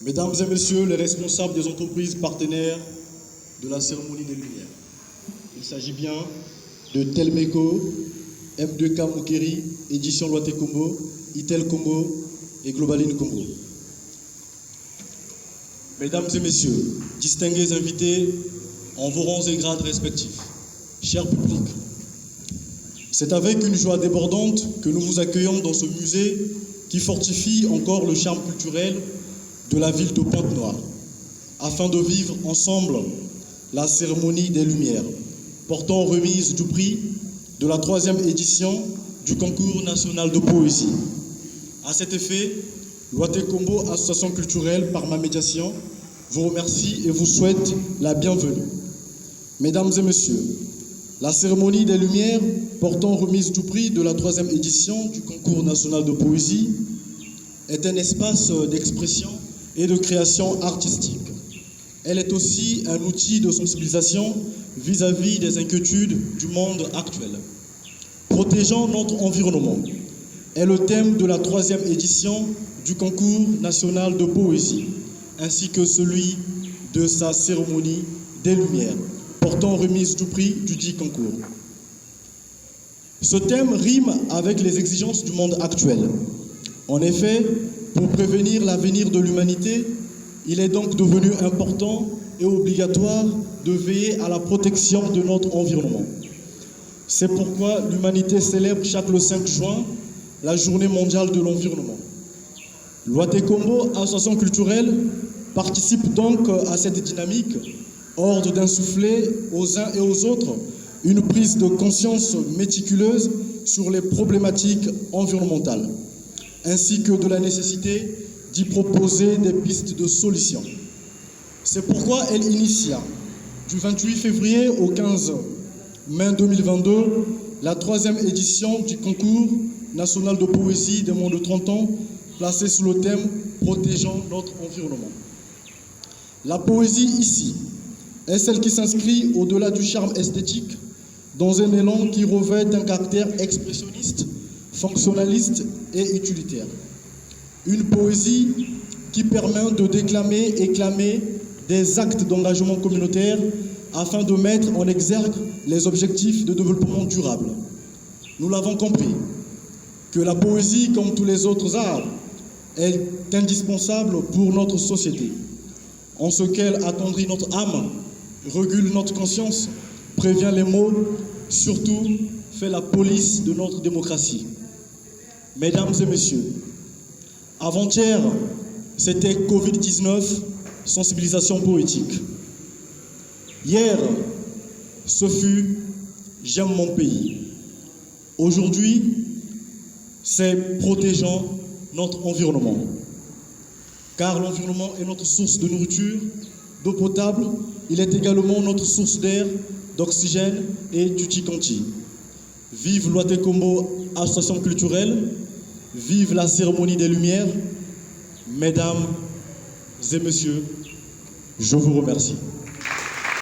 Mesdames et messieurs les responsables des entreprises partenaires de la cérémonie des Lumières, il s'agit bien de Telmeco, M2K Mukeri, Édition Loité Combo, Itel Combo et Globaline Combo. Mesdames et messieurs, distingués invités en vos rangs et grades respectifs, cher public, c'est avec une joie débordante que nous vous accueillons dans ce musée qui fortifie encore le charme culturel de la ville de Pointe-Noire, afin de vivre ensemble la cérémonie des Lumières, portant remise du prix de la 3e édition du concours national de poésie. À cet effet, Loité Combo, association culturelle, par ma médiation, vous remercie et vous souhaite la bienvenue. Mesdames et messieurs, la cérémonie des Lumières, portant remise du prix de la 3e édition du concours national de poésie, est un espace d'expression et de création artistique. Elle est aussi un outil de sensibilisation vis-à-vis des inquiétudes du monde actuel. Protégeant notre environnement est le thème de la 3e édition du concours national de poésie, ainsi que celui de sa cérémonie des Lumières, portant remise du prix du dit concours. Ce thème rime avec les exigences du monde actuel. En effet, pour prévenir l'avenir de l'humanité, il est donc devenu important et obligatoire de veiller à la protection de notre environnement. C'est pourquoi l'humanité célèbre chaque le 5 juin la journée mondiale de l'environnement. Loité Combo, association culturelle, participe donc à cette dynamique, ordre d'insuffler aux uns et aux autres une prise de conscience méticuleuse sur les problématiques environnementales, ainsi que de la nécessité d'y proposer des pistes de solutions. C'est pourquoi elle initia, du 28 février au 15 mai 2022, la 3e édition du concours national de poésie des moins de 30 ans, placée sous le thème « Protégeant notre environnement ». La poésie ici est celle qui s'inscrit au-delà du charme esthétique dans un élan qui revêt un caractère expressionniste, fonctionnaliste et utilitaire. Une poésie qui permet de déclamer et clamer des actes d'engagement communautaire afin de mettre en exergue les objectifs de développement durable. Nous l'avons compris, que la poésie, comme tous les autres arts, est indispensable pour notre société, en ce qu'elle attendrit notre âme, régule notre conscience, prévient les maux, surtout fait la police de notre démocratie. Mesdames et messieurs, avant-hier, c'était Covid-19, sensibilisation poétique. Hier, ce fut J'aime mon pays. Aujourd'hui, c'est protégeant notre environnement. Car l'environnement est notre source de nourriture, d'eau potable, il est également notre source d'air, d'oxygène et tutti quanti. Vive Loité Combo, association culturelle, vive la cérémonie des Lumières. Mesdames et messieurs, je vous remercie.